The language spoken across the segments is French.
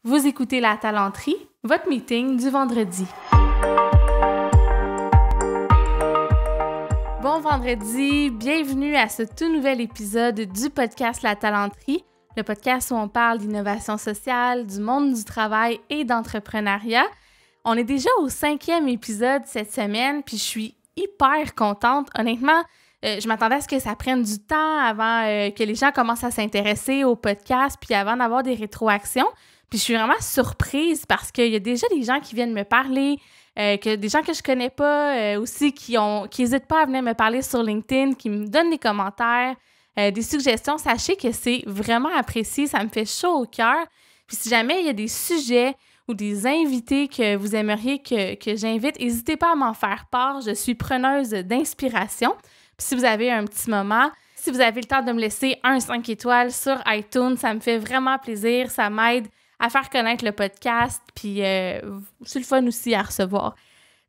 Vous écoutez La Talenterie, votre meeting du vendredi. Bon vendredi, bienvenue à ce tout nouvel épisode du podcast La Talenterie, le podcast où on parle d'innovation sociale, du monde du travail et d'entrepreneuriat. On est déjà au 5e épisode cette semaine, puis je suis hyper contente. Honnêtement, je m'attendais à ce que ça prenne du temps avant que les gens commencent à s'intéresser au podcast, puis avant d'avoir des rétroactions. Puis je suis vraiment surprise parce qu'il y a déjà des gens qui viennent me parler, des gens que je connais pas aussi qui hésitent pas à venir me parler sur LinkedIn, qui me donnent des commentaires, des suggestions. Sachez que c'est vraiment apprécié, ça me fait chaud au cœur. Puis si jamais il y a des sujets ou des invités que vous aimeriez que j'invite, n'hésitez pas à m'en faire part. Je suis preneuse d'inspiration. Puis si vous avez un petit moment, si vous avez le temps de me laisser un 5 étoiles sur iTunes, ça me fait vraiment plaisir, ça m'aide à faire connaître le podcast, puis c'est le fun aussi à recevoir.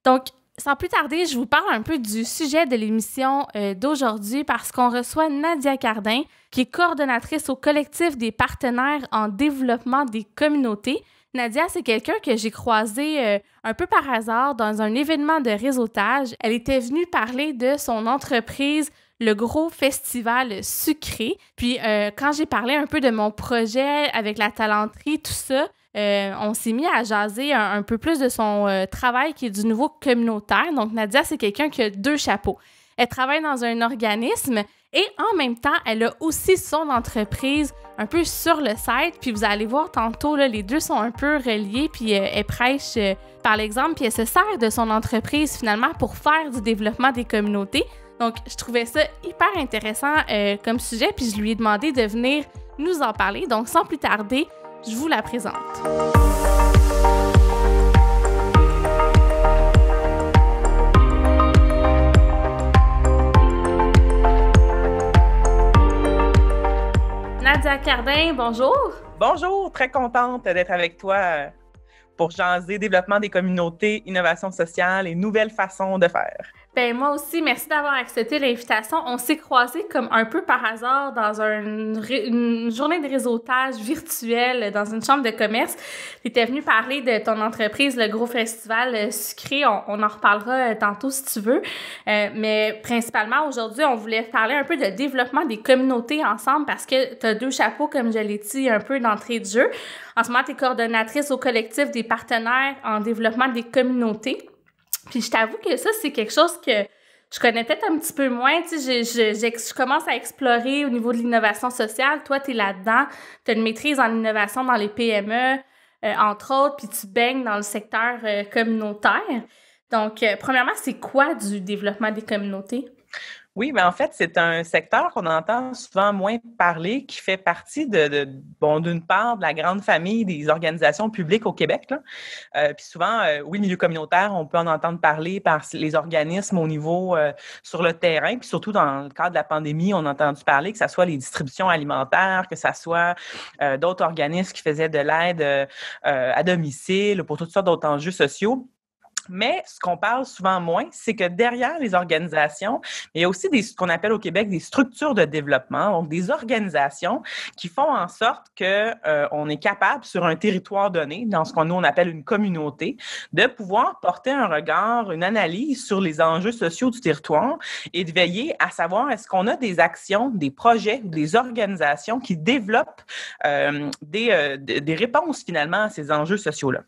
Donc, sans plus tarder, je vous parle un peu du sujet de l'émission d'aujourd'hui parce qu'on reçoit Nadia Cardin, qui est coordonnatrice au collectif des partenaires en développement des communautés. Nadia, c'est quelqu'un que j'ai croisé un peu par hasard dans un événement de réseautage. Elle était venue parler de son entreprise, le gros festival sucré. Puis quand j'ai parlé un peu de mon projet avec la talenterie, tout ça, on s'est mis à jaser un peu plus de son travail qui est du niveau communautaire. Donc Nadia, c'est quelqu'un qui a 2 chapeaux. Elle travaille dans un organisme et en même temps, elle a aussi son entreprise un peu sur le site. Puis vous allez voir tantôt, là, les deux sont un peu reliés. Puis elle prêche par l'exemple. Puis elle se sert de son entreprise finalement pour faire du développement des communautés. Donc, je trouvais ça hyper intéressant comme sujet. Puis je lui ai demandé de venir nous en parler. Donc, sans plus tarder, je vous la présente. Nadia Cardin, bonjour. Bonjour, très contente d'être avec toi pour jaser développement des communautés, innovation sociale et nouvelles façons de faire. Ben moi aussi, merci d'avoir accepté l'invitation. On s'est croisés comme un peu par hasard dans une journée de réseautage virtuel dans une chambre de commerce. Tu étais venu parler de ton entreprise, le gros festival sucré. On en reparlera tantôt si tu veux. Mais principalement, aujourd'hui, on voulait parler un peu de développement des communautés ensemble parce que tu as 2 chapeaux, comme je l'ai dit un peu d'entrée de jeu. En ce moment, tu es coordonnatrice au collectif des partenaires en développement des communautés. Puis je t'avoue que ça, c'est quelque chose que je connais peut-être un petit peu moins. Tu sais, je commence à explorer au niveau de l'innovation sociale. Toi, tu es là-dedans. Tu as une maîtrise en innovation dans les PME, entre autres, puis tu baignes dans le secteur communautaire. Donc, premièrement, c'est quoi du développement des communautés? Oui, mais en fait, c'est un secteur qu'on entend souvent moins parler, qui fait partie d'une part de la grande famille des organisations publiques au Québec, là. Puis souvent, oui, le milieu communautaire, on peut en entendre parler par les organismes au niveau sur le terrain, puis surtout dans le cadre de la pandémie, on a entendu parler que ce soit les distributions alimentaires, que ce soit d'autres organismes qui faisaient de l'aide à domicile pour toutes sortes d'autres enjeux sociaux. Mais ce qu'on parle souvent moins, c'est que derrière les organisations, il y a aussi ce qu'on appelle au Québec des structures de développement, donc des organisations qui font en sorte que on est capable sur un territoire donné, dans ce qu'on appelle une communauté, de pouvoir porter un regard, une analyse sur les enjeux sociaux du territoire et de veiller à savoir est-ce qu'on a des actions, des projets ou des organisations qui développent des réponses finalement à ces enjeux sociaux-là.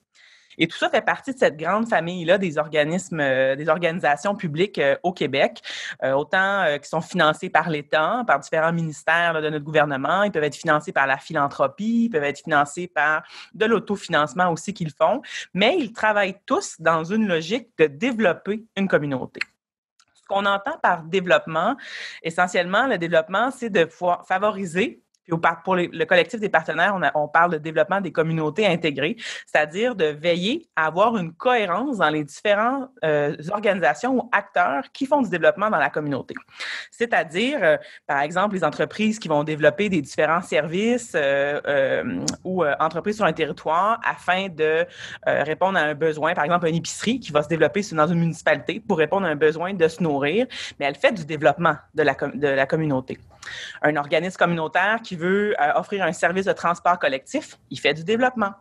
Et tout ça fait partie de cette grande famille-là des organismes, des organisations publiques au Québec, autant qui sont financées par l'État, par différents ministères de notre gouvernement. Ils peuvent être financés par la philanthropie, ils peuvent être financés par de l'autofinancement aussi qu'ils font, mais ils travaillent tous dans une logique de développer une communauté. Ce qu'on entend par développement, essentiellement, le développement, c'est de pouvoir favoriser. Puis pour le collectif des partenaires, on parle de développement des communautés intégrées, c'est-à-dire de veiller à avoir une cohérence dans les différentes organisations ou acteurs qui font du développement dans la communauté. C'est-à-dire, par exemple, les entreprises qui vont développer des différents services ou entreprises sur un territoire afin de répondre à un besoin, par exemple, une épicerie qui va se développer dans une municipalité pour répondre à un besoin de se nourrir, mais elle fait du développement de la communauté. Un organisme communautaire qui qui veut offrir un service de transport collectif, il fait du développement.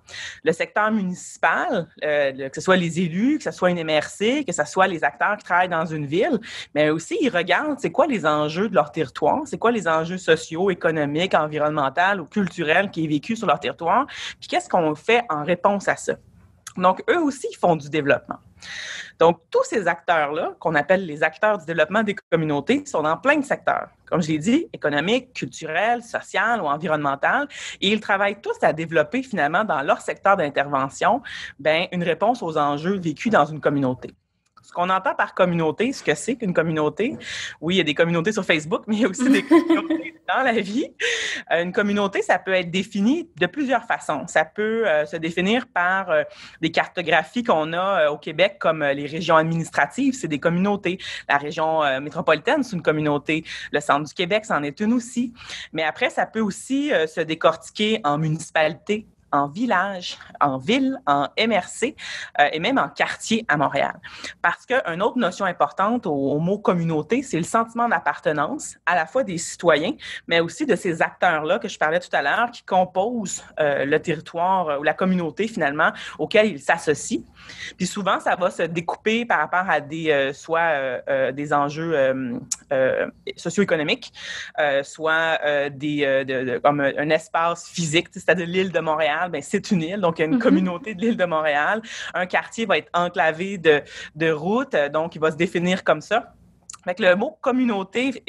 Le secteur municipal, que ce soit les élus, que ce soit une MRC, que ce soit les acteurs qui travaillent dans une ville, mais aussi ils regardent c'est quoi les enjeux de leur territoire, c'est quoi les enjeux sociaux, économiques, environnementaux ou culturels qui est vécu sur leur territoire, puis qu'est-ce qu'on fait en réponse à ça. Donc, eux aussi, ils font du développement. Donc, tous ces acteurs-là, qu'on appelle les acteurs du développement des communautés, sont dans plein de secteurs. Comme je l'ai dit, économique, culturel, social ou environnemental. Et ils travaillent tous à développer, finalement, dans leur secteur d'intervention, une réponse aux enjeux vécus dans une communauté. Ce qu'on entend par communauté, ce que c'est qu'une communauté, oui, il y a des communautés sur Facebook, mais il y a aussi des communautés dans la vie. Une communauté, ça peut être défini de plusieurs façons. Ça peut se définir par des cartographies qu'on a au Québec, comme les régions administratives, c'est des communautés. La région métropolitaine, c'est une communauté. Le centre du Québec, c'en est une aussi. Mais après, ça peut aussi se décortiquer en municipalités, en village, en ville, en MRC et même en quartier à Montréal. Parce qu'une autre notion importante au mot communauté, c'est le sentiment d'appartenance à la fois des citoyens, mais aussi de ces acteurs-là que je parlais tout à l'heure qui composent le territoire ou la communauté finalement auquel ils s'associent. Puis souvent, ça va se découper par rapport à des des enjeux socio-économiques, soit comme un espace physique, c'est-à-dire l'île de Montréal. C'est une île, donc il y a une communauté de l'île de Montréal. Un quartier va être enclavé de routes, donc il va se définir comme ça. Fait que le mot communauté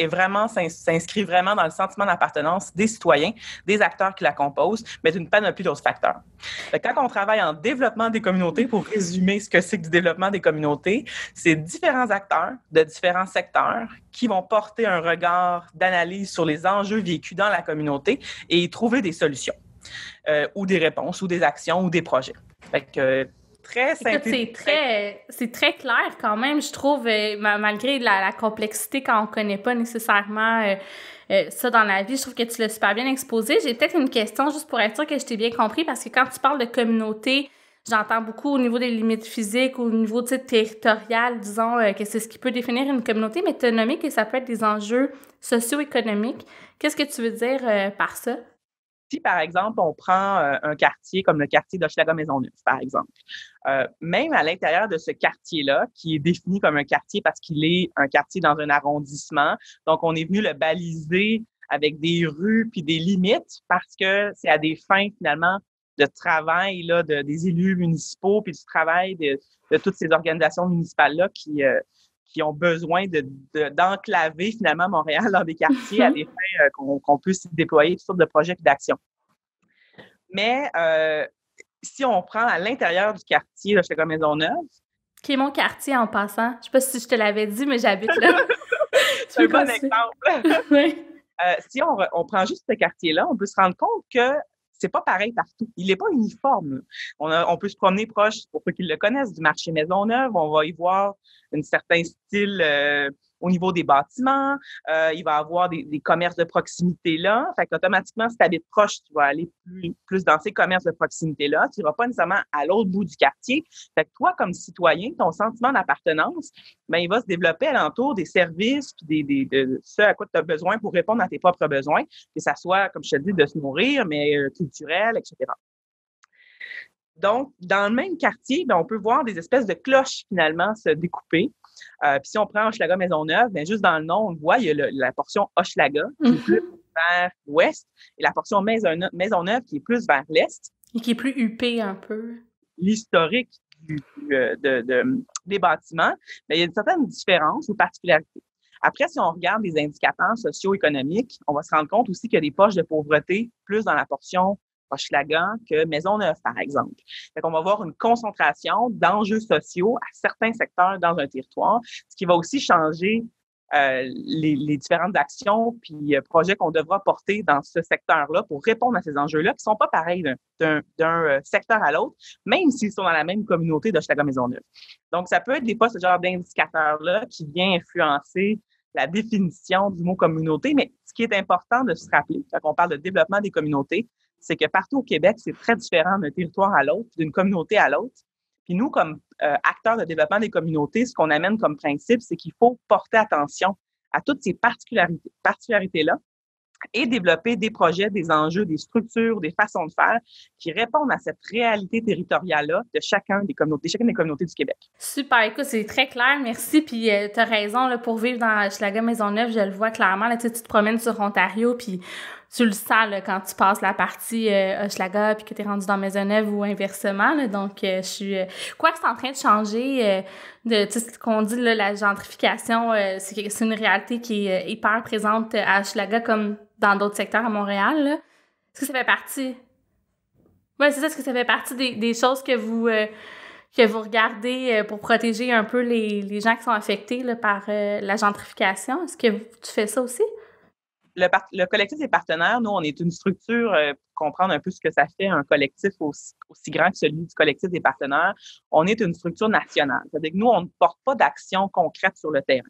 s'inscrit vraiment dans le sentiment d'appartenance des citoyens, des acteurs qui la composent, mais d'une panoplie d'autres facteurs. Fait que quand on travaille en développement des communautés, pour résumer ce que c'est que du développement des communautés, c'est différents acteurs de différents secteurs qui vont porter un regard d'analyse sur les enjeux vécus dans la communauté et y trouver des solutions. Ou des réponses, ou des actions, ou des projets. Fait que très synthétique. C'est très clair quand même, je trouve, malgré la complexité quand on ne connaît pas nécessairement ça dans la vie. Je trouve que tu l'as super bien exposé. J'ai peut-être une question juste pour être sûre que je t'ai bien compris, parce que quand tu parles de communauté, j'entends beaucoup au niveau des limites physiques, au niveau territorial, disons, que c'est ce qui peut définir une communauté, mais tu as nommé que ça peut être des enjeux socio-économiques. Qu'est-ce que tu veux dire par ça? Si, par exemple, on prend un quartier comme le quartier d'Hochelaga-Maisonneuve, par exemple, même à l'intérieur de ce quartier-là, qui est défini comme un quartier parce qu'il est un quartier dans un arrondissement, donc on est venu le baliser avec des rues puis des limites parce que c'est à des fins, finalement, de travail là, des élus municipaux puis du travail de toutes ces organisations municipales-là qui ont besoin d'enclaver finalement Montréal dans des quartiers à des fins qu'on puisse déployer toutes sortes de projets et d'actions. Mais si on prend à l'intérieur du quartier, là, comme Maisonneuve, qui est mon quartier en passant. Je sais pas si je te l'avais dit, mais j'habite là. C'est un bon exemple. Oui. Si on prend juste ce quartier-là, on peut se rendre compte que c'est pas pareil partout. Il n'est pas uniforme. On peut se promener proche, pour ceux qui le connaissent, du marché Maisonneuve. On va y voir un certain style au niveau des bâtiments. Il va y avoir des commerces de proximité là. Fait qu'automatiquement, si tu habites proche, tu vas aller plus dans ces commerces de proximité-là. Tu ne vas pas nécessairement à l'autre bout du quartier. Fait que toi, comme citoyen, ton sentiment d'appartenance, il va se développer alentour des services puis de ce à quoi tu as besoin pour répondre à tes propres besoins, que ça soit, comme je te dis, de se nourrir, mais culturel, etc. Donc, dans le même quartier, on peut voir des espèces de cloches, finalement, se découper. Puis si on prend Hochelaga-Maisonneuve, juste dans le nom, on le voit, il y a la portion Hochelaga qui est plus vers l'ouest et la portion Maisonneuve qui est plus vers l'est. Et qui est plus huppée un peu. L'historique des bâtiments, il y a une certaine différence ou particularité. Après, si on regarde les indicateurs socio-économiques, on va se rendre compte aussi qu'il y a des poches de pauvreté plus dans la portion Hochelaga que Maisonneuve, par exemple. Fait qu'on va avoir une concentration d'enjeux sociaux à certains secteurs dans un territoire, ce qui va aussi changer les différentes actions puis projets qu'on devra porter dans ce secteur-là pour répondre à ces enjeux-là qui ne sont pas pareils d'un secteur à l'autre, même s'ils sont dans la même communauté d'Hochelaga-Maisonneuve. Donc, ça peut être des fois ce genre d'indicateur-là qui vient influencer la définition du mot communauté, mais ce qui est important de se rappeler, quand on parle de développement des communautés, c'est que partout au Québec, c'est très différent d'un territoire à l'autre, d'une communauté à l'autre. Puis nous, comme acteurs de développement des communautés, ce qu'on amène comme principe, c'est qu'il faut porter attention à toutes ces particularités-là et développer des projets, des enjeux, des structures, des façons de faire qui répondent à cette réalité territoriale-là de chacune des communautés du Québec. Super, écoute, c'est très clair, merci. Puis tu as raison, là, pour vivre dans Hochelaga-Maisonneuve, je le vois clairement. Là, tu te promènes sur Ontario, puis tu le sens là, quand tu passes la partie Hochelaga, puis que tu es rendu dans Maisonneuve ou inversement. Là, donc, je suis... Quoi que c'est en train de changer, tu sais, ce qu'on dit, là, la gentrification, c'est une réalité qui est hyper présente à Hochelaga comme dans d'autres secteurs à Montréal. Là. Est-ce que ça fait partie... Oui, c'est ça, est-ce que ça fait partie des choses que vous regardez pour protéger un peu les gens qui sont affectés là, par la gentrification? Est-ce que tu fais ça aussi? Le collectif des partenaires, nous, on est une structure, pour comprendre un peu ce que ça fait un collectif aussi grand que celui du collectif des partenaires, on est une structure nationale. C'est-à-dire que nous, on ne porte pas d'action concrète sur le terrain.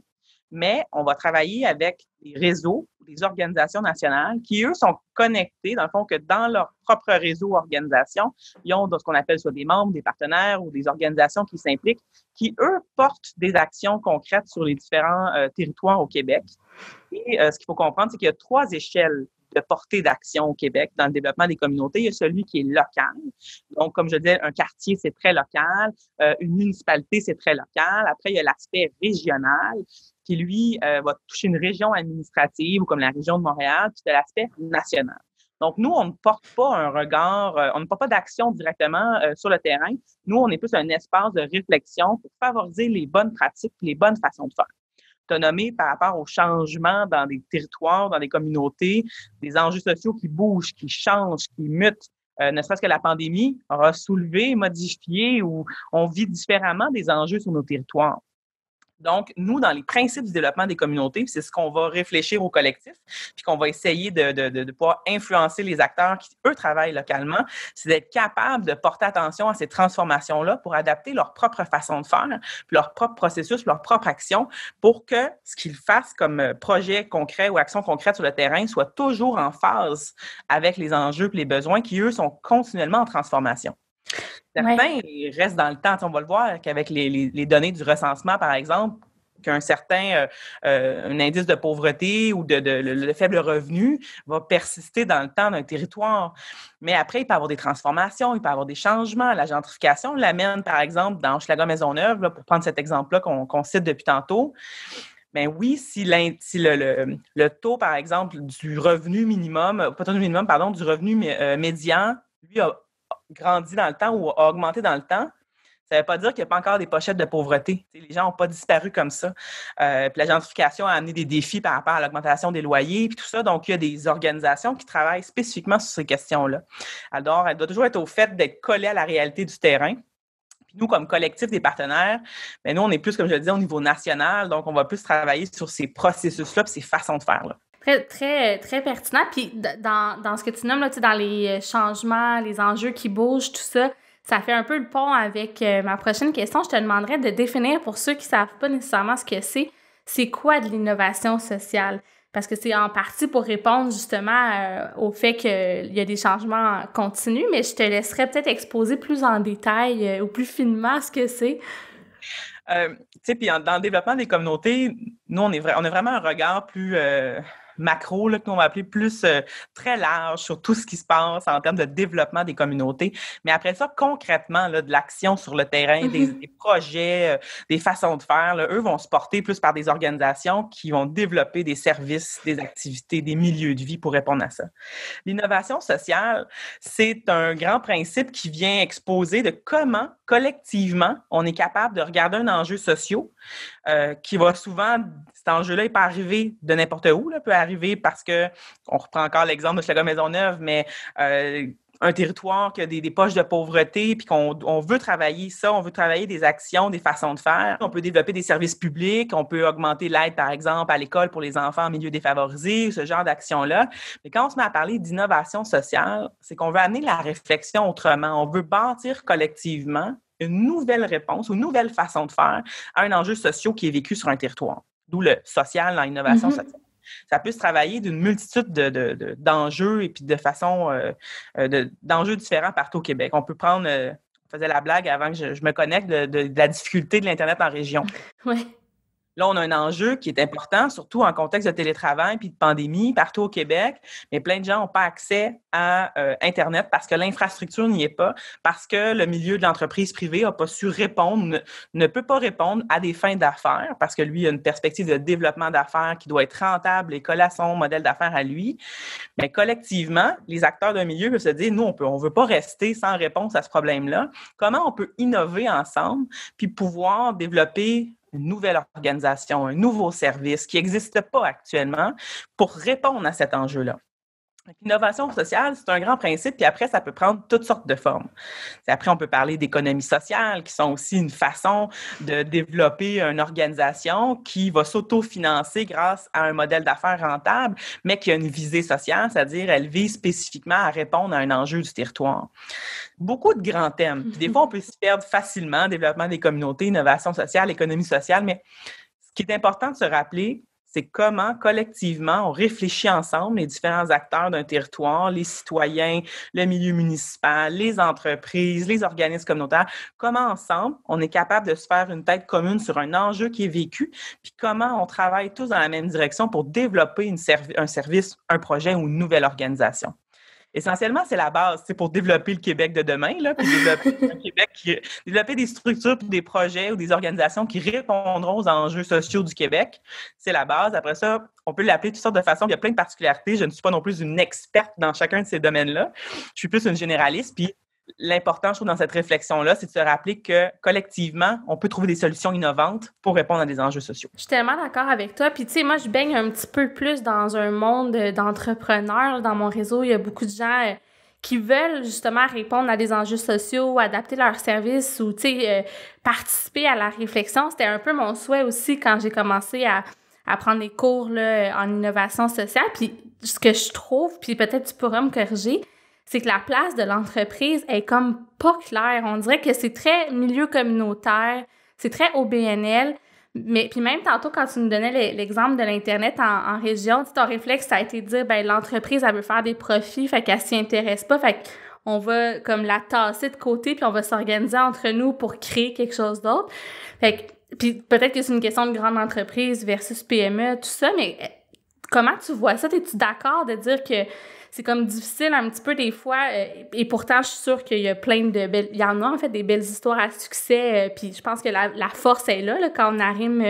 Mais on va travailler avec des réseaux, des organisations nationales qui, eux, sont connectés, dans le fond, que dans leur propre réseau organisation, ils ont ce qu'on appelle soit des membres, des partenaires ou des organisations qui s'impliquent, qui, eux, portent des actions concrètes sur les différents territoires au Québec. Et ce qu'il faut comprendre, c'est qu'il y a 3 échelles de portée d'action au Québec dans le développement des communautés. Il y a celui qui est local. Donc, comme je disais, un quartier, c'est très local. Une municipalité, c'est très local. Après, il y a l'aspect régional qui, lui, va toucher une région administrative ou comme la région de Montréal, puis c'est l'aspect national. Donc, nous, on ne porte pas un regard, on ne porte pas d'action directement sur le terrain. Nous, on est plus un espace de réflexion pour favoriser les bonnes pratiques, les bonnes façons de faire. Tu as nommé par rapport aux changements dans des territoires, dans des communautés, des enjeux sociaux qui bougent, qui changent, qui mutent. Ne serait-ce que la pandémie aura soulevé, modifié ou on vit différemment des enjeux sur nos territoires. Donc, nous, dans les principes du développement des communautés, c'est ce qu'on va réfléchir au collectif, puis qu'on va essayer de pouvoir influencer les acteurs qui, eux, travaillent localement, c'est d'être capable de porter attention à ces transformations-là pour adapter leur propre façon de faire, puis leur propre processus, leur propre action, pour que ce qu'ils fassent comme projet concret ou action concrète sur le terrain soit toujours en phase avec les enjeux et les besoins qui, eux, sont continuellement en transformation. Certains restent dans le temps. On va le voir qu'avec les données du recensement, par exemple, qu'un certain un indice de pauvreté ou de faible revenu va persister dans le temps d'un territoire. Mais après, il peut y avoir des transformations, il peut y avoir des changements. La gentrification l'amène, par exemple, dans Hochelaga-Maisonneuve, là, pour prendre cet exemple-là qu'on cite depuis tantôt. Ben oui, si le taux, par exemple, du revenu minimum, pas du minimum, pardon, du revenu médian, lui, a grandi dans le temps ou a augmenté dans le temps, ça ne veut pas dire qu'il n'y a pas encore des pochettes de pauvreté. T'sais, les gens n'ont pas disparu comme ça. Puis la gentrification a amené des défis par rapport à l'augmentation des loyers puis tout ça. Donc, il y a des organisations qui travaillent spécifiquement sur ces questions-là. Alors, elle doit toujours être au fait d'être collée à la réalité du terrain. Puis nous, comme collectif des partenaires, bien, nous, on est plus, comme je le disais, au niveau national. Donc, on va plus travailler sur ces processus-là et ces façons de faire. Là. Très, très, très pertinent. Puis dans ce que tu nommes, là, dans les changements, les enjeux qui bougent, tout ça, ça fait un peu le pont avec ma prochaine question. Je te demanderais de définir, pour ceux qui ne savent pas nécessairement ce que c'est quoi de l'innovation sociale? Parce que c'est en partie pour répondre justement au fait qu'il y a des changements continus, mais je te laisserais peut-être exposer plus en détail ou plus finement ce que c'est. Tu sais, puis dans le développement des communautés, nous, on a vraiment un regard plus macro, là, qu'on va appeler plus très large sur tout ce qui se passe en termes de développement des communautés. Mais après ça, concrètement, là, de l'action sur le terrain, des projets, des façons de faire, là, eux vont se porter plus par des organisations qui vont développer des services, des activités, des milieux de vie pour répondre à ça. L'innovation sociale, c'est un grand principe qui vient exposer de comment, collectivement, on est capable de regarder un enjeu social qui va souvent, cet enjeu-là, il peut arriver de n'importe où, là, peut arriver parce que, on reprend encore l'exemple de Hochelaga-Maisonneuve, mais un territoire qui a des poches de pauvreté, puis qu'on veut travailler ça, on veut travailler des actions, des façons de faire. On peut développer des services publics, on peut augmenter l'aide, par exemple, à l'école pour les enfants en milieu défavorisé, ce genre d'actions-là. Mais quand on se met à parler d'innovation sociale, c'est qu'on veut amener la réflexion autrement. On veut bâtir collectivement une nouvelle réponse ou une nouvelle façon de faire à un enjeu social qui est vécu sur un territoire. D'où le social dans l'innovation sociale. Ça peut se travailler d'une multitude d'enjeux et puis de façon d'enjeux différents partout au Québec. On peut prendre, on faisait la blague avant que je me connecte de la difficulté de l'Internet en région. Oui. Là, on a un enjeu qui est important, surtout en contexte de télétravail puis de pandémie partout au Québec, mais plein de gens n'ont pas accès à Internet parce que l'infrastructure n'y est pas, parce que le milieu de l'entreprise privée n'a pas su répondre, ne peut pas répondre à des fins d'affaires parce que lui, il a une perspective de développement d'affaires qui doit être rentable et coller à son modèle d'affaires à lui. Mais collectivement, les acteurs d'un milieu peuvent se dire, nous, on veut pas rester sans réponse à ce problème-là. Comment on peut innover ensemble puis pouvoir développer une nouvelle organisation, un nouveau service qui n'existe pas actuellement pour répondre à cet enjeu-là. L'innovation sociale, c'est un grand principe, puis après, ça peut prendre toutes sortes de formes. Après, on peut parler d'économie sociale, qui sont aussi une façon de développer une organisation qui va s'autofinancer grâce à un modèle d'affaires rentable, mais qui a une visée sociale, c'est-à-dire elle vise spécifiquement à répondre à un enjeu du territoire. Beaucoup de grands thèmes. Puis des fois, on peut s'y perdre facilement, développement des communautés, innovation sociale, économie sociale, mais ce qui est important de se rappeler, c'est comment, collectivement, on réfléchit ensemble, les différents acteurs d'un territoire, les citoyens, le milieu municipal, les entreprises, les organismes communautaires, comment, ensemble, on est capable de se faire une tête commune sur un enjeu qui est vécu, puis comment on travaille tous dans la même direction pour développer un service, un projet ou une nouvelle organisation. Essentiellement, c'est la base, c'est pour développer le Québec de demain, là, puis développer des structures, des projets ou des organisations qui répondront aux enjeux sociaux du Québec. C'est la base. Après ça, on peut l'appeler de toutes sortes de façons. Il y a plein de particularités. Je ne suis pas non plus une experte dans chacun de ces domaines-là. Je suis plus une généraliste. Puis l'important, je trouve, dans cette réflexion-là, c'est de se rappeler que, collectivement, on peut trouver des solutions innovantes pour répondre à des enjeux sociaux. Je suis tellement d'accord avec toi. Puis, tu sais, moi, je baigne un petit peu plus dans un monde d'entrepreneurs. Dans mon réseau, il y a beaucoup de gens qui veulent justement répondre à des enjeux sociaux, adapter leurs services ou, tu sais, participer à la réflexion. C'était un peu mon souhait aussi quand j'ai commencé à prendre des cours là, en innovation sociale. Puis, ce que je trouve, puis peut-être tu pourras me corriger, c'est que la place de l'entreprise est comme pas claire. On dirait que c'est très milieu communautaire, c'est très OBNL. Mais puis même tantôt, quand tu nous donnais l'exemple de l'Internet en région, ton réflexe, ça a été de dire, ben l'entreprise, elle veut faire des profits, fait qu'elle s'y intéresse pas, fait qu'on va comme la tasser de côté, puis on va s'organiser entre nous pour créer quelque chose d'autre. Fait que, puis peut-être que c'est une question de grande entreprise versus PME, tout ça, mais comment tu vois ça? Es-tu d'accord de dire que c'est comme difficile un petit peu des fois, et pourtant, je suis sûre qu'il y a plein de belles... Il y en a, en fait, des belles histoires à succès, puis je pense que la force est là quand on arrime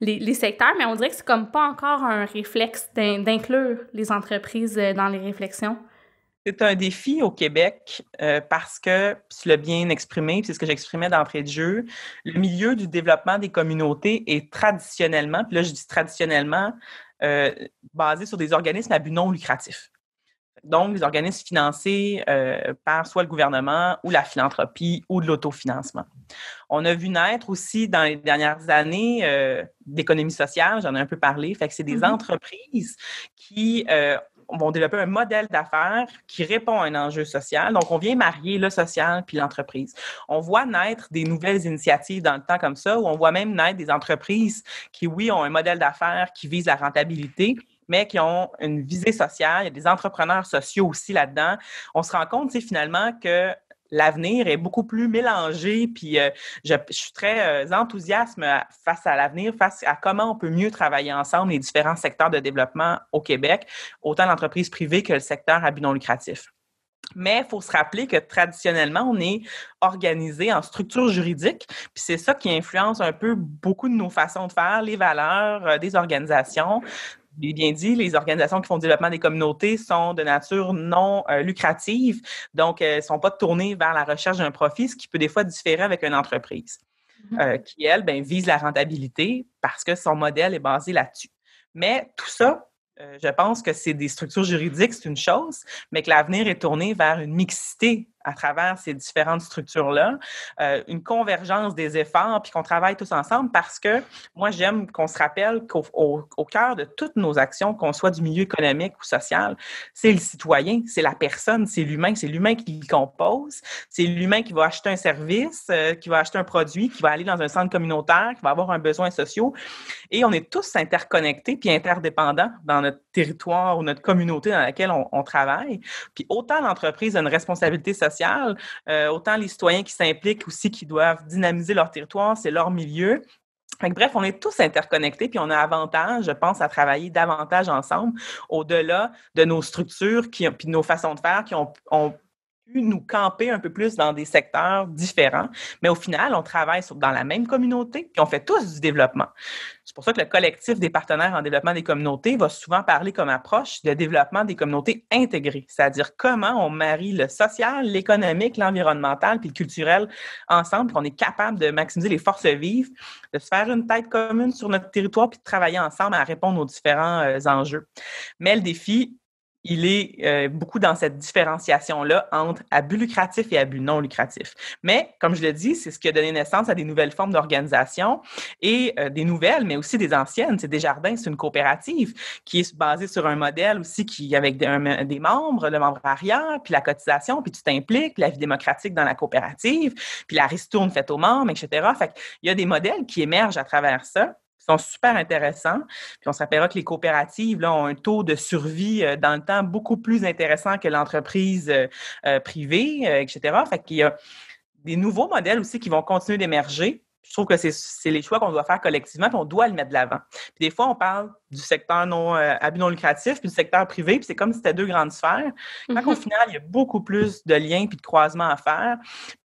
les secteurs, mais on dirait que c'est comme pas encore un réflexe d'inclure les entreprises dans les réflexions. C'est un défi au Québec parce que, tu l'as bien exprimé, puis c'est ce que j'exprimais d'entrée de jeu, le milieu du développement des communautés est traditionnellement, puis là, je dis traditionnellement, basé sur des organismes à but non lucratif. Donc, des organismes financés par soit le gouvernement ou la philanthropie ou de l'autofinancement. On a vu naître aussi dans les dernières années d'économie sociale, j'en ai un peu parlé, fait que c'est des entreprises qui vont développer un modèle d'affaires qui répond à un enjeu social. Donc, on vient marier le social puis l'entreprise. On voit naître des nouvelles initiatives dans le temps comme ça, où on voit même naître des entreprises qui, oui, ont un modèle d'affaires qui vise la rentabilité, mais qui ont une visée sociale. Il y a des entrepreneurs sociaux aussi là-dedans. On se rend compte, finalement, que l'avenir est beaucoup plus mélangé, puis je suis très enthousiaste face à l'avenir, face à comment on peut mieux travailler ensemble les différents secteurs de développement au Québec, autant l'entreprise privée que le secteur à but non lucratif. Mais il faut se rappeler que traditionnellement, on est organisé en structure juridique, puis c'est ça qui influence un peu beaucoup de nos façons de faire, les valeurs des organisations. Bien dit, les organisations qui font le développement des communautés sont de nature non lucrative, donc elles ne sont pas tournées vers la recherche d'un profit, ce qui peut des fois différer avec une entreprise qui, elle, vise la rentabilité parce que son modèle est basé là-dessus. Mais tout ça, je pense que c'est des structures juridiques, c'est une chose, mais que l'avenir est tourné vers une mixité à travers ces différentes structures-là, une convergence des efforts, puis qu'on travaille tous ensemble parce que moi, j'aime qu'on se rappelle qu'au cœur de toutes nos actions, qu'on soit du milieu économique ou social, c'est le citoyen, c'est la personne, c'est l'humain qui le compose, c'est l'humain qui va acheter un service, qui va acheter un produit, qui va aller dans un centre communautaire, qui va avoir un besoin social. Et on est tous interconnectés puis interdépendants dans notre territoire ou notre communauté dans laquelle on travaille. Puis autant l'entreprise a une responsabilité sociale, autant les citoyens qui s'impliquent aussi, qui doivent dynamiser leur territoire, c'est leur milieu. Fait que bref, on est tous interconnectés, puis on a avantage, je pense, à travailler davantage ensemble, au-delà de nos structures puis de nos façons de faire qui ont pu nous camper un peu plus dans des secteurs différents. Mais au final, on travaille dans la même communauté, puis on fait tous du développement. C'est pour ça que le collectif des partenaires en développement des communautés va souvent parler comme approche de développement des communautés intégrées, c'est-à-dire comment on marie le social, l'économique, l'environnemental puis le culturel ensemble, puis qu'on est capable de maximiser les forces vives, de se faire une tête commune sur notre territoire puis de travailler ensemble à répondre aux différents enjeux. Mais le défi, il est beaucoup dans cette différenciation-là entre à but lucratif et à but non lucratif. Mais, comme je le dis, c'est ce qui a donné naissance à des nouvelles formes d'organisation et des nouvelles, mais aussi des anciennes. C'est Desjardins, c'est une coopérative qui est basée sur un modèle aussi qui avec des membres, le membrariat, puis la cotisation, puis tu t'impliques, puis la vie démocratique dans la coopérative, puis la ristourne faite aux membres, etc. Fait qu'il y a des modèles qui émergent à travers ça, sont super intéressants. Puis on se rappellera que les coopératives là, ont un taux de survie dans le temps beaucoup plus intéressant que l'entreprise privée, etc. Fait qu'il y a des nouveaux modèles aussi qui vont continuer d'émerger. Je trouve que c'est les choix qu'on doit faire collectivement, puis on doit le mettre de l'avant. Puis des fois, on parle du secteur à but non lucratif, puis du secteur privé, puis c'est comme si c'était deux grandes sphères. Quand au final, il y a beaucoup plus de liens puis de croisements à faire.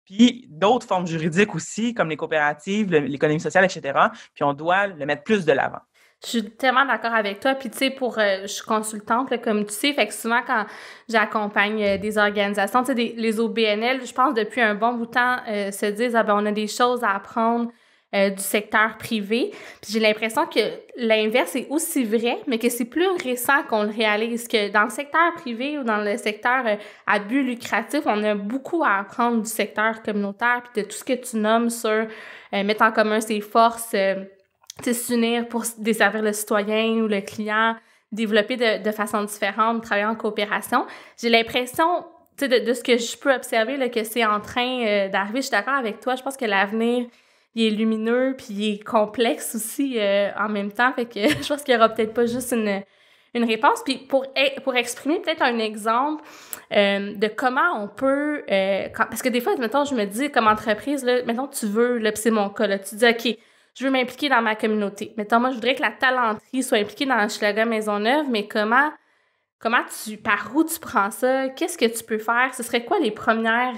Puis d'autres formes juridiques aussi, comme les coopératives, l'économie sociale, etc. Puis on doit le mettre plus de l'avant. Je suis tellement d'accord avec toi. Puis, tu sais, je suis consultante, là, comme tu sais, fait que souvent, quand j'accompagne des organisations, tu sais, les OBNL, je pense, depuis un bon bout de temps, se disent, on a des choses à apprendre du secteur privé. Puis j'ai l'impression que l'inverse est aussi vrai, mais que c'est plus récent qu'on le réalise, que dans le secteur privé ou dans le secteur à but lucratif, on a beaucoup à apprendre du secteur communautaire puis de tout ce que tu nommes sur mettre en commun ses forces, s'unir pour desservir le citoyen ou le client, développer de façon différente, travailler en coopération. J'ai l'impression, tu sais, de ce que je peux observer, là, que c'est en train d'arriver. Je suis d'accord avec toi. Je pense que l'avenir, il est lumineux, puis il est complexe aussi en même temps. Fait que je pense qu'il y aura peut-être pas juste une réponse. Puis pour exprimer peut-être un exemple de comment on peut... parce que des fois, mettons, je me dis, comme entreprise, là, mettons, tu veux, là, puis c'est mon cas, là, tu dis, OK, je veux m'impliquer dans ma communauté. Mettons, moi, je voudrais que la talenterie soit impliquée dans Hochelaga Maisonneuve, mais par où tu prends ça? Qu'est-ce que tu peux faire? Ce serait quoi les premières...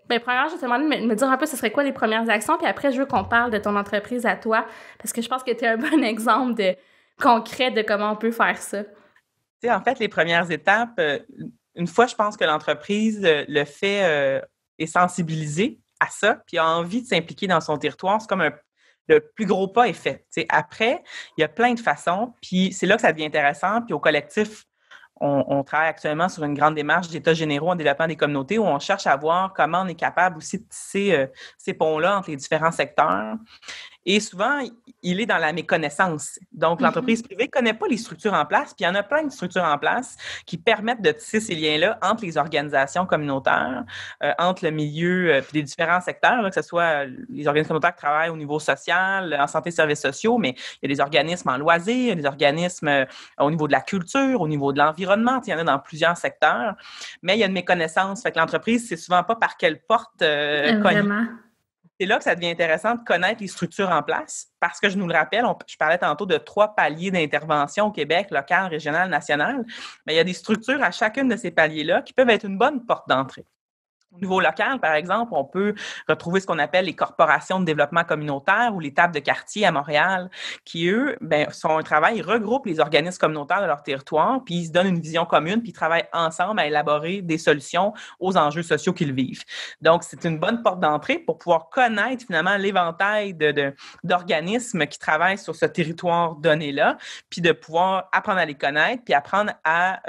premièrement, je vais te demander de me dire un peu ce serait quoi les premières actions, puis après, je veux qu'on parle de ton entreprise à toi, parce que je pense que tu es un bon exemple concret de comment on peut faire ça. Tu sais, en fait, les premières étapes, une fois, je pense que l'entreprise le fait est sensibilisée à ça, puis a envie de s'impliquer dans son territoire, c'est comme le plus gros pas est fait. Tu sais, après, il y a plein de façons, puis c'est là que ça devient intéressant, puis au collectif, on travaille actuellement sur une grande démarche d'états généraux en développement des communautés où on cherche à voir comment on est capable aussi de tisser ces ponts-là entre les différents secteurs. Et souvent, il est dans la méconnaissance. Donc, l'entreprise privée ne connaît pas les structures en place, puis il y en a plein de structures en place qui permettent de tisser ces liens-là entre les organisations communautaires, entre le milieu, puis les différents secteurs, là, que ce soit les organismes communautaires qui travaillent au niveau social, en santé et services sociaux, mais il y a des organismes en loisirs, il y a des organismes au niveau de la culture, au niveau de l'environnement, il y en a dans plusieurs secteurs, mais il y a une méconnaissance. Fait que l'entreprise, c'est souvent pas par quelle porte Vraiment. C'est là que ça devient intéressant de connaître les structures en place parce que je nous le rappelle, je parlais tantôt de 3 paliers d'intervention au Québec, local, régional, national. Mais il y a des structures à chacune de ces paliers-là qui peuvent être une bonne porte d'entrée. Au niveau local, par exemple, on peut retrouver ce qu'on appelle les corporations de développement communautaire ou les tables de quartier à Montréal, qui, eux, sont un travail, ils regroupent les organismes communautaires de leur territoire, puis ils se donnent une vision commune, puis ils travaillent ensemble à élaborer des solutions aux enjeux sociaux qu'ils vivent. Donc, c'est une bonne porte d'entrée pour pouvoir connaître finalement l'éventail d'organismes qui travaillent sur ce territoire donné-là, puis de pouvoir apprendre à les connaître, puis apprendre à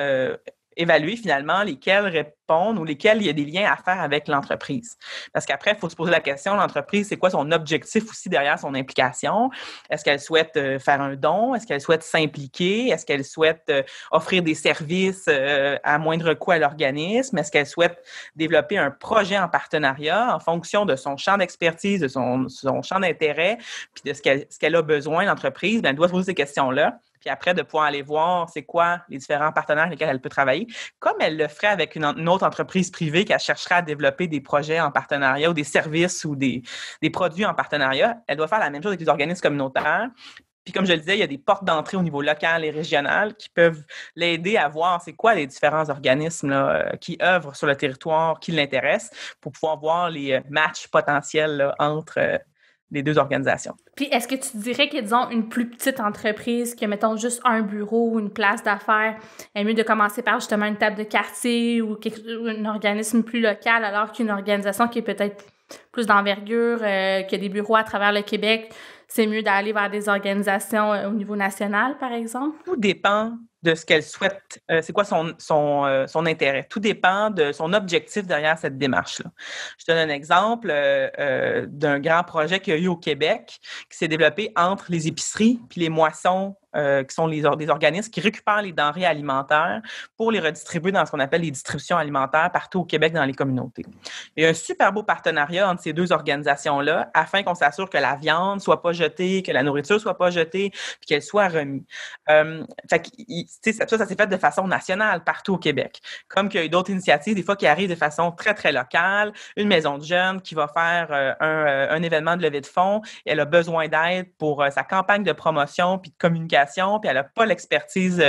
évaluer finalement lesquels répondent ou lesquels il y a des liens à faire avec l'entreprise. Parce qu'après, il faut se poser la question, l'entreprise, c'est quoi son objectif aussi derrière son implication? Est-ce qu'elle souhaite faire un don? Est-ce qu'elle souhaite s'impliquer? Est-ce qu'elle souhaite offrir des services à moindre coût à l'organisme? Est-ce qu'elle souhaite développer un projet en partenariat en fonction de son champ d'expertise, de son champ d'intérêt, puis de ce qu'elle a besoin, l'entreprise? Elle doit se poser ces questions-là. Puis puis après de pouvoir aller voir c'est quoi les différents partenaires avec lesquels elle peut travailler, comme elle le ferait avec une autre entreprise privée qu'elle chercherait à développer des projets en partenariat ou des services ou des produits en partenariat. Elle doit faire la même chose avec les organismes communautaires. Puis comme je le disais, il y a des portes d'entrée au niveau local et régional qui peuvent l'aider à voir c'est quoi les différents organismes là, qui œuvrent sur le territoire qui l'intéressent pour pouvoir voir les matchs potentiels là, entre les deux organisations. Puis est-ce que tu dirais que, disons, une plus petite entreprise qui a, mettons, juste un bureau ou une place d'affaires, est mieux de commencer par justement une table de quartier ou un organisme plus local, alors qu'une organisation qui est peut-être plus d'envergure, qui a des bureaux à travers le Québec, c'est mieux d'aller vers des organisations au niveau national, par exemple? Tout dépend de ce qu'elle souhaite, c'est quoi son intérêt. Tout dépend de son objectif derrière cette démarche-là. Je te donne un exemple d'un grand projet qu'il y a eu au Québec qui s'est développé entre les épiceries puis les moissons qui sont des organismes qui récupèrent les denrées alimentaires pour les redistribuer dans ce qu'on appelle les distributions alimentaires partout au Québec dans les communautés. Il y a un super beau partenariat entre ces deux organisations-là afin qu'on s'assure que la viande ne soit pas jetée, que la nourriture ne soit pas jetée puis qu'elle soit remise. Ça s'est fait de façon nationale partout au Québec. Comme qu'il y a eu d'autres initiatives, des fois, qui arrivent de façon très, très locale. Une maison de jeunes qui va faire un événement de levée de fonds et elle a besoin d'aide pour sa campagne de promotion puis de communication, puis elle n'a pas l'expertise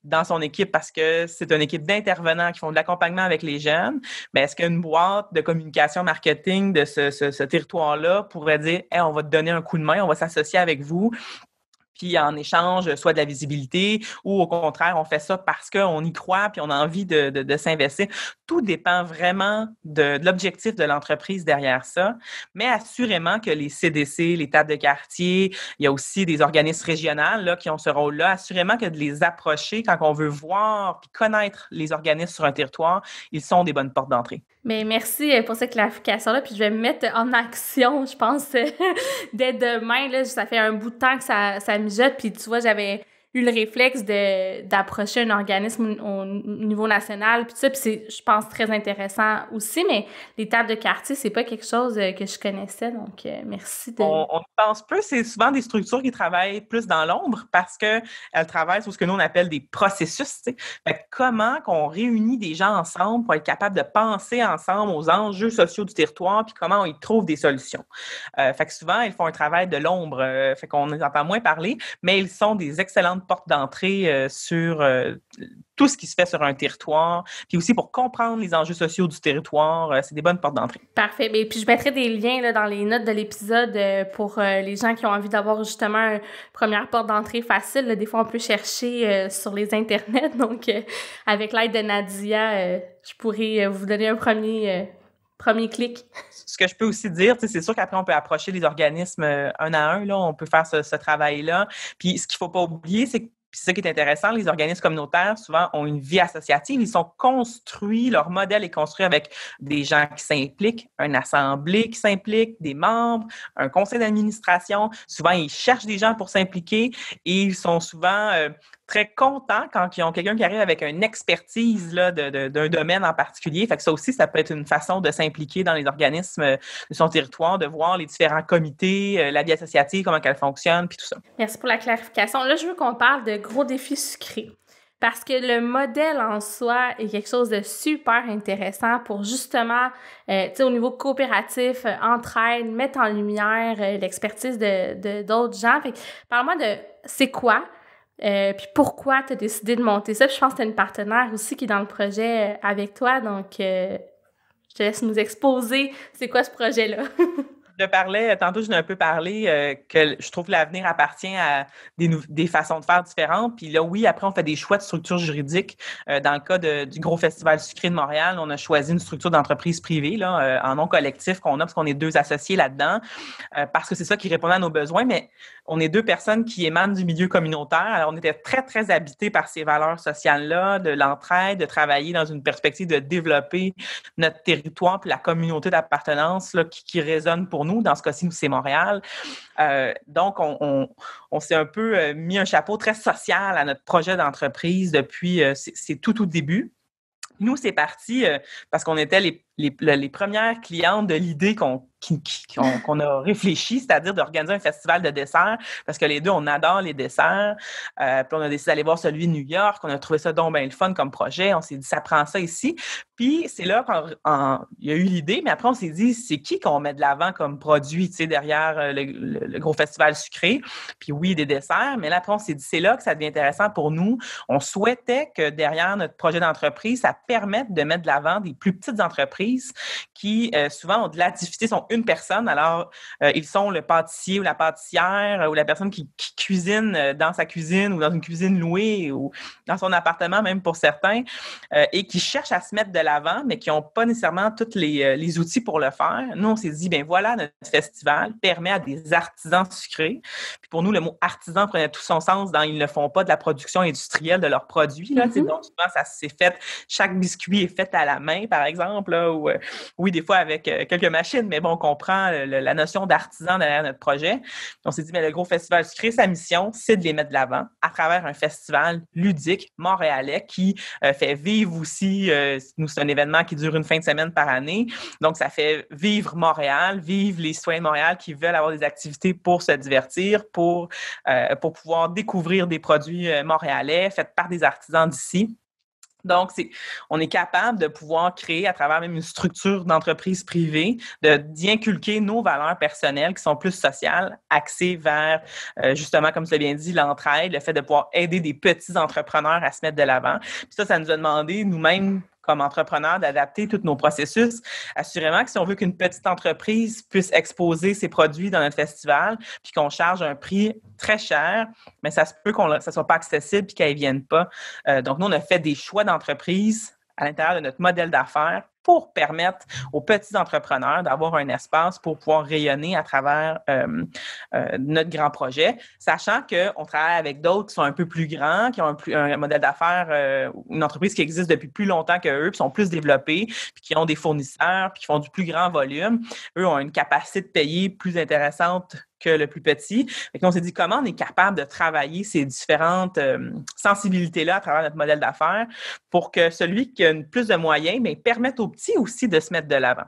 dans son équipe parce que c'est une équipe d'intervenants qui font de l'accompagnement avec les jeunes. Mais est-ce qu'une boîte de communication marketing de ce territoire-là pourrait dire hey, on va te donner un coup de main, on va s'associer avec vous? Puis en échange, soit de la visibilité ou au contraire, on fait ça parce qu'on y croit puis on a envie de s'investir. Tout dépend vraiment de l'objectif de l'entreprise derrière ça. Mais assurément que les CDC, les tables de quartier, il y a aussi des organismes régionaux là, qui ont ce rôle-là. Assurément que de les approcher quand on veut voir puis connaître les organismes sur un territoire, ils sont des bonnes portes d'entrée. Mais merci pour cette clarification-là. Puis je vais me mettre en action, je pense, dès demain. Là, ça fait un bout de temps que ça mijote. Puis tu vois, j'avais eu le réflexe d'approcher un organisme au niveau national. Puis ça, puis c'est, je pense, très intéressant aussi. Mais les tables de quartier, c'est pas quelque chose que je connaissais. Donc, merci. On pense plus, c'est souvent des structures qui travaillent plus dans l'ombre parce qu'elles travaillent sur ce que nous, on appelle des processus. Fait que comment qu'on réunit des gens ensemble pour être capable de penser ensemble aux enjeux sociaux du territoire puis comment on y trouve des solutions. Fait que souvent, ils font un travail de l'ombre. Fait qu'on les entend moins parler, mais ils sont des excellentes portes d'entrée sur tout ce qui se fait sur un territoire, puis aussi pour comprendre les enjeux sociaux du territoire, c'est des bonnes portes d'entrée. Parfait. Et puis je mettrai des liens là, dans les notes de l'épisode pour les gens qui ont envie d'avoir justement une première porte d'entrée facile. Là, des fois, on peut chercher sur les internets. Donc, avec l'aide de Nadia, je pourrais vous donner un premier clic. Ce que je peux aussi dire, c'est sûr qu'après, on peut approcher les organismes un à un. Là, on peut faire ce travail-là. Puis, ce qu'il ne faut pas oublier, c'est que c'est ça qui est intéressant, les organismes communautaires, souvent, ont une vie associative. Ils sont construits, leur modèle est construit avec des gens qui s'impliquent, une assemblée qui s'implique, des membres, un conseil d'administration. Souvent, ils cherchent des gens pour s'impliquer et ils sont souvent très contents quand ils ont quelqu'un qui arrive avec une expertise là, d'un domaine en particulier. Fait que ça aussi, ça peut être une façon de s'impliquer dans les organismes de son territoire, de voir les différents comités, la vie associative, comment elle fonctionne, puis tout ça. Merci pour la clarification. Là, je veux qu'on parle de gros défis sucrés. Parce que le modèle en soi est quelque chose de super intéressant pour justement, au niveau coopératif, entraide, mettre en lumière l'expertise de d'autres gens. Fait que, parle-moi de c'est quoi, puis pourquoi tu as décidé de monter ça. Puis je pense que tu as une partenaire aussi qui est dans le projet avec toi. Donc, je te laisse nous exposer c'est quoi ce projet-là. Tantôt, je n'ai un peu parlé que je trouve que l'avenir appartient à des façons de faire différentes. Puis là, oui, après, on fait des choix de structure juridique. Dans le cas du gros festival sucré de Montréal, on a choisi une structure d'entreprise privée là, en nom collectif qu'on a parce qu'on est 2 associés là-dedans parce que c'est ça qui répondait à nos besoins. Mais on est 2 personnes qui émanent du milieu communautaire. Alors, on était très, très habités par ces valeurs sociales-là, de l'entraide, de travailler dans une perspective de développer notre territoire puis la communauté d'appartenance là, qui résonne pour nous. Dans ce cas-ci, c'est Montréal. Donc, on s'est un peu mis un chapeau très social à notre projet d'entreprise depuis c'est tout au début. Nous, c'est parti parce qu'on était les premières clientes de l'idée qu'on a réfléchi, c'est-à-dire d'organiser un festival de desserts, parce que les deux, on adore les desserts. Puis on a décidé d'aller voir celui de New York. On a trouvé ça donc bien le fun comme projet. On s'est dit, ça prend ça ici. Puis c'est là qu'il y a eu l'idée, mais après, on s'est dit, c'est qui qu'on met de l'avant comme produit, tu sais, derrière le gros festival sucré. Puis oui, des desserts, mais là, après, on s'est dit, c'est là que ça devient intéressant pour nous. On souhaitait que derrière notre projet d'entreprise, ça permette de mettre de l'avant des plus petites entreprises qui, souvent, ont de la difficulté, sont une personne. Alors, ils sont le pâtissier ou la pâtissière ou la personne qui cuisine dans sa cuisine ou dans une cuisine louée ou dans son appartement, même pour certains, et qui cherchent à se mettre de l'avant, mais qui n'ont pas nécessairement tous les outils pour le faire. Nous, on s'est dit, bien voilà, notre festival permet à des artisans sucrés. Puis pour nous, le mot artisan prenait tout son sens dans ils ne font pas de la production industrielle de leurs produits. Là, mm-hmm. Donc, souvent, ça s'est fait, chaque biscuit est fait à la main, par exemple, là, ou oui, des fois avec quelques machines, mais bon, on comprend la notion d'artisan derrière notre projet. On s'est dit, mais le gros festival sucré, sa mission, c'est de les mettre de l'avant à travers un festival ludique montréalais qui fait vivre aussi, nous, c'est un événement qui dure une fin de semaine par année. Donc, ça fait vivre Montréal, vivre les citoyens de Montréal qui veulent avoir des activités pour se divertir, pour pouvoir découvrir des produits montréalais faits par des artisans d'ici. Donc, on est capable de pouvoir créer à travers même une structure d'entreprise privée, d'y inculquer nos valeurs personnelles qui sont plus sociales, axées vers, justement, comme tu l'as bien dit, l'entraide, le fait de pouvoir aider des petits entrepreneurs à se mettre de l'avant. Puis ça nous a demandé, nous-mêmes, comme entrepreneurs, d'adapter tous nos processus. Assurément que si on veut qu'une petite entreprise puisse exposer ses produits dans notre festival, puis qu'on charge un prix très cher, mais ça se peut que ça ne soit pas accessible puis qu'elles ne viennent pas. Donc, nous, on a fait des choix d'entreprise à l'intérieur de notre modèle d'affaires pour permettre aux petits entrepreneurs d'avoir un espace pour pouvoir rayonner à travers notre grand projet, sachant qu'on travaille avec d'autres qui sont un peu plus grands, qui ont un modèle d'affaires, une entreprise qui existe depuis plus longtemps qu'eux, puis sont plus développés, puis qui ont des fournisseurs, puis qui font du plus grand volume. Eux ont une capacité de payer plus intéressante que le plus petit. Donc, on s'est dit comment on est capable de travailler ces différentes sensibilités-là à travers notre modèle d'affaires pour que celui qui a plus de moyens, mais permette aux petits aussi de se mettre de l'avant.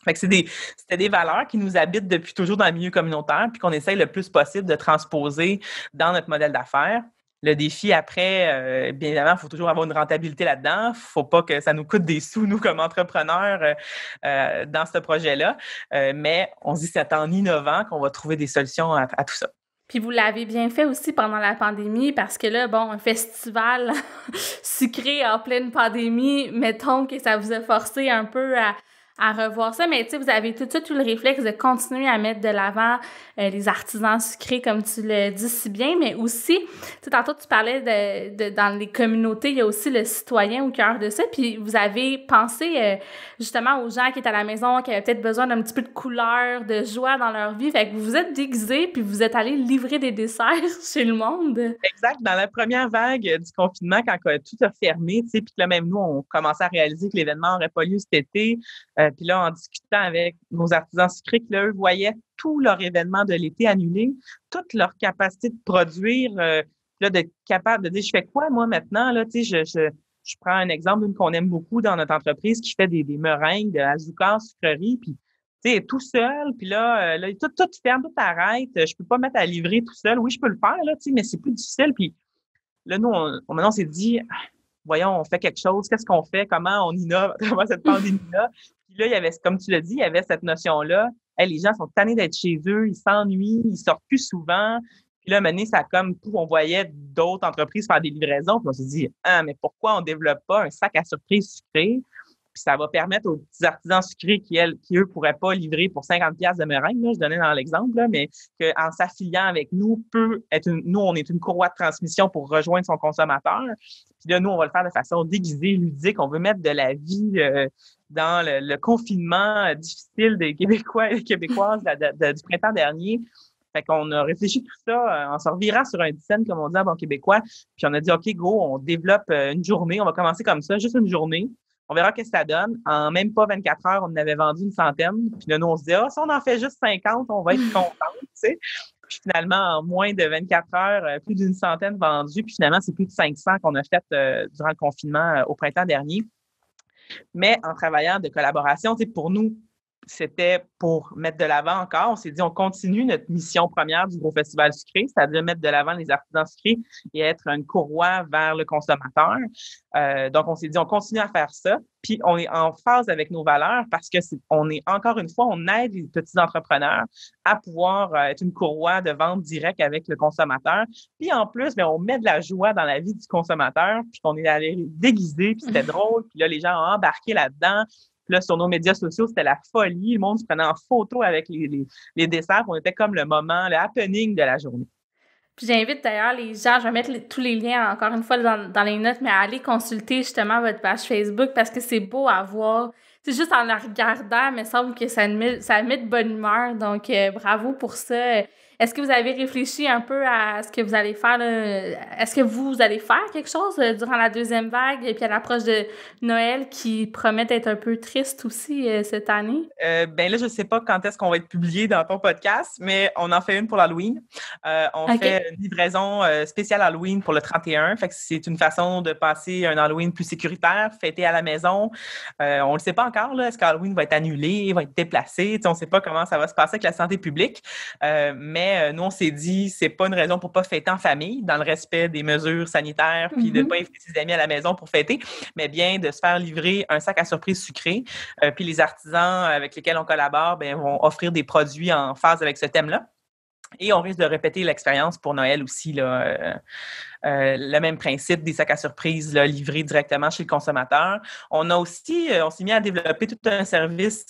Fait que c'était des valeurs qui nous habitent depuis toujours dans le milieu communautaire puis qu'on essaye le plus possible de transposer dans notre modèle d'affaires. Le défi après, bien évidemment, il faut toujours avoir une rentabilité là-dedans. Il ne faut pas que ça nous coûte des sous, nous, comme entrepreneurs, dans ce projet-là. Mais on se dit que c'est en innovant qu'on va trouver des solutions à tout ça. Puis vous l'avez bien fait aussi pendant la pandémie parce que là, bon, un festival sucré en pleine pandémie, mettons que ça vous a forcé un peu à revoir ça, mais tu sais, vous avez tout de suite eu le réflexe de continuer à mettre de l'avant les artisans sucrés, comme tu le dis si bien, mais aussi, tu sais, tantôt tu parlais de dans les communautés, il y a aussi le citoyen au cœur de ça, puis vous avez pensé justement aux gens qui étaient à la maison, qui avaient peut-être besoin d'un petit peu de couleur, de joie dans leur vie, fait que vous vous êtes déguisés, puis vous êtes allés livrer des desserts chez le monde. Exact. Dans la première vague du confinement, quand tout a fermé, tu sais, puis que là, même nous, on commençait à réaliser que l'événement n'aurait pas lieu cet été, puis là, en discutant avec nos artisans sucrés, que là, eux voyaient tout leur événement de l'été annulé, toute leur capacité de produire, là, d'être capable de dire, je fais quoi, moi, maintenant, là, tu sais, je prends un exemple d'une qu'on aime beaucoup dans notre entreprise qui fait des meringues de Azucar sucrerie, puis, tu sais, tout seul, puis là, tout ferme, tout arrête, je peux pas mettre à livrer tout seul. Oui, je peux le faire, là, tu sais, mais c'est plus difficile, puis là, nous, maintenant, on s'est dit, voyons, on fait quelque chose, qu'est-ce qu'on fait, comment on innove à travers cette pandémie-là. Puis là, il y avait, comme tu l'as dit, il y avait cette notion-là, hey, les gens sont tannés d'être chez eux, ils s'ennuient, ils sortent plus souvent. Puis là, maintenant, ça comme tout, on voyait d'autres entreprises faire des livraisons, puis on s'est dit, mais pourquoi on développe pas un sac à surprise sucré? Puis ça va permettre aux petits artisans sucrés qui eux, pourraient pas livrer pour 50$ de meringue, là, je donnais dans l'exemple, là, mais qu'en s'affiliant avec nous, nous, on est une courroie de transmission pour rejoindre son consommateur. Puis là, nous, on va le faire de façon déguisée, ludique. On veut mettre de la vie dans le confinement difficile des Québécois et des Québécoises du printemps dernier. Fait qu'on a réfléchi tout ça en se revirant sur un dizaine, comme on dit en bon québécois. Puis on a dit, OK, go, on développe une journée. On va commencer comme ça, juste une journée. On verra ce que ça donne. En même pas 24 heures, on en avait vendu une centaine. Puis là, nous, on se dit, si on en fait juste 50, on va être contents, tu sais. Puis finalement, en moins de 24 heures, plus d'une centaine vendues. Puis finalement, c'est plus de 500 qu'on a fait durant le confinement au printemps dernier. Mais en travaillant de collaboration, pour nous, c'était pour mettre de l'avant encore. On s'est dit, on continue notre mission première du Gros Festival sucré, c'est-à-dire mettre de l'avant les artisans sucrés et être une courroie vers le consommateur. Donc, on s'est dit, on continue à faire ça. Puis, on est en phase avec nos valeurs parce que on est, encore une fois, on aide les petits entrepreneurs à pouvoir être une courroie de vente directe avec le consommateur. Puis, en plus, bien, on met de la joie dans la vie du consommateur, puis on est allé déguiser, puis c'était drôle. Puis là, les gens ont embarqué là-dedans. Puis là, sur nos médias sociaux, c'était la folie. Le monde se prenait en photo avec les desserts. On était comme le moment, le happening de la journée. Puis j'invite d'ailleurs les gens, je vais mettre tous les liens encore une fois dans les notes, mais à aller consulter justement votre page Facebook parce que c'est beau à voir. C'est juste en la regardant, il me semble que ça met de bonne humeur. Donc, bravo pour ça. Est-ce que vous avez réfléchi un peu à ce que vous allez faire, là? Est-ce que vous allez faire quelque chose durant la deuxième vague et puis à l'approche de Noël qui promet d'être un peu triste aussi cette année? Ben là, je sais pas quand est-ce qu'on va être publié dans ton podcast, mais on en fait une pour l'Halloween. On fait une livraison spéciale Halloween pour le 31. Fait que c'est une façon de passer un Halloween plus sécuritaire, fêter à la maison. On le sait pas encore, là. Est-ce qu'Halloween va être annulé, va être déplacé? On sait pas comment ça va se passer avec la santé publique. Mais nous, on s'est dit, c'est pas une raison pour pas fêter en famille, dans le respect des mesures sanitaires, puis de pas inviter ses amis à la maison pour fêter, mais bien de se faire livrer un sac à surprise sucré. Puis les artisans avec lesquels on collabore, bien, vont offrir des produits en phase avec ce thème-là. Et on risque de répéter l'expérience pour Noël aussi, là. Le même principe des sacs à surprise là, livrés directement chez le consommateur. On s'est mis à développer tout un service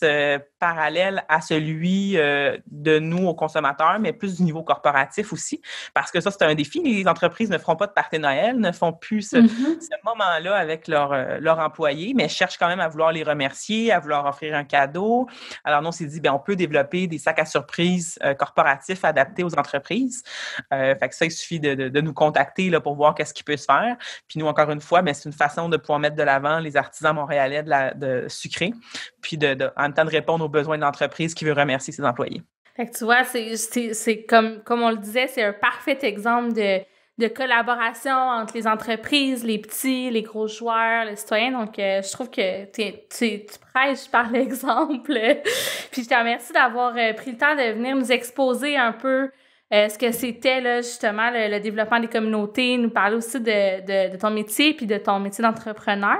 parallèle à celui de nous aux consommateurs, mais plus du niveau corporatif aussi, parce que ça, c'est un défi. Les entreprises ne feront pas de party Noël, ne font plus ce moment-là avec leurs employés, mais cherchent quand même à vouloir les remercier, à vouloir offrir un cadeau. Alors, nous, on s'est dit, bien, on peut développer des sacs à surprise corporatifs adaptés aux entreprises. Fait que ça, il suffit de nous contacter là, pour voir qu'est-ce qui peut se faire. Puis nous, encore une fois, bien, c'est une façon de pouvoir mettre de l'avant les artisans montréalais de sucré, puis en même temps de répondre aux besoins de l'entreprise qui veut remercier ses employés. Fait que tu vois, c'est comme on le disait, c'est un parfait exemple de collaboration entre les entreprises, les petits, les gros joueurs, les citoyens. Donc, je trouve que tu prêches par l'exemple. Puis je te remercie d'avoir pris le temps de venir nous exposer un peu ce que c'était là justement le développement des communautés, nous parler aussi de ton métier puis de ton métier d'entrepreneur.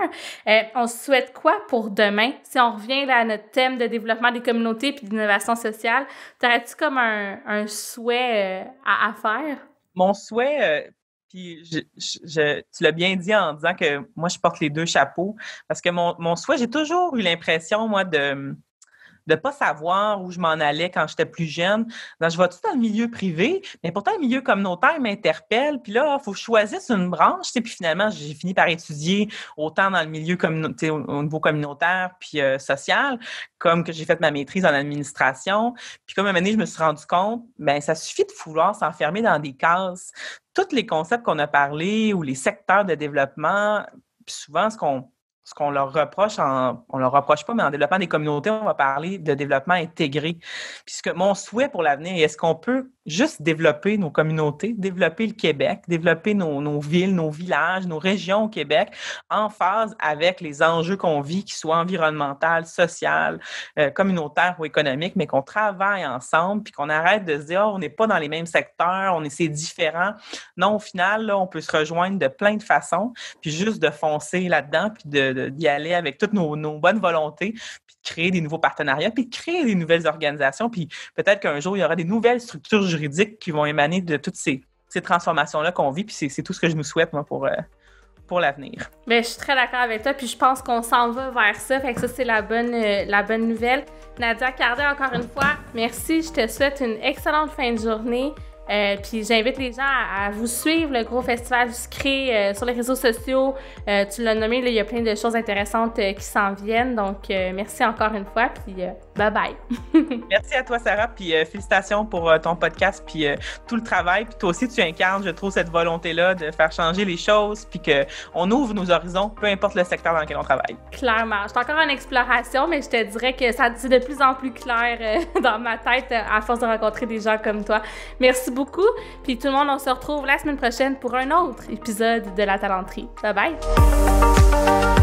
On se souhaite quoi pour demain? Si on revient là, à notre thème de développement des communautés puis d'innovation sociale, t'aurais-tu comme un souhait à faire? Mon souhait, puis tu l'as bien dit en disant que moi, je porte les deux chapeaux, parce que mon souhait, j'ai toujours eu l'impression, moi, de pas savoir où je m'en allais quand j'étais plus jeune. Donc, je vais tout dans le milieu privé, mais pourtant, le milieu communautaire m'interpelle. Puis là, il faut que je choisisse une branche. Puis finalement, j'ai fini par étudier autant dans le milieu au niveau communautaire puis social, comme que j'ai fait ma maîtrise en administration. Puis comme à un moment donné, je me suis rendu compte, bien, ça suffit de vouloir s'enfermer dans des cases. Tous les concepts qu'on a parlé ou les secteurs de développement, puis souvent, ce qu'on leur reproche, on leur reproche pas, mais en développement des communautés, on va parler de développement intégré. Puisque mon souhait pour l'avenir, est-ce qu'on peut juste développer nos communautés, développer le Québec, développer nos villes, nos villages, nos régions au Québec en phase avec les enjeux qu'on vit, qu'ils soient environnementaux, sociaux, communautaires ou économiques, mais qu'on travaille ensemble puis qu'on arrête de se dire on n'est pas dans les mêmes secteurs, c'est différent. Non, au final, là, on peut se rejoindre de plein de façons, puis juste de foncer là-dedans, puis d'y aller avec toutes nos bonnes volontés, puis de créer des nouveaux partenariats, puis de créer des nouvelles organisations, puis peut-être qu'un jour, il y aura des nouvelles structures juridiques qui vont émaner de toutes ces transformations-là qu'on vit, puis c'est tout ce que je nous souhaite, moi, pour l'avenir. Bien, je suis très d'accord avec toi, puis je pense qu'on s'en va vers ça, fait que ça, c'est la bonne nouvelle. Nadia Cardet, encore une fois, merci, je te souhaite une excellente fin de journée. Puis j'invite les gens à vous suivre, le Gros Festival du sucré sur les réseaux sociaux. Tu l'as nommé, là, il y a plein de choses intéressantes qui s'en viennent. Donc, merci encore une fois, puis bye-bye. Merci à toi, Sarah, puis félicitations pour ton podcast, puis tout le travail. Puis toi aussi, tu incarnes, je trouve, cette volonté-là de faire changer les choses, puis qu'on ouvre nos horizons, peu importe le secteur dans lequel on travaille. Clairement. Je suis encore en exploration, mais je te dirais que c'est de plus en plus clair dans ma tête à force de rencontrer des gens comme toi. Merci beaucoup. Puis tout le monde, on se retrouve la semaine prochaine pour un autre épisode de La Talenterie. Bye bye!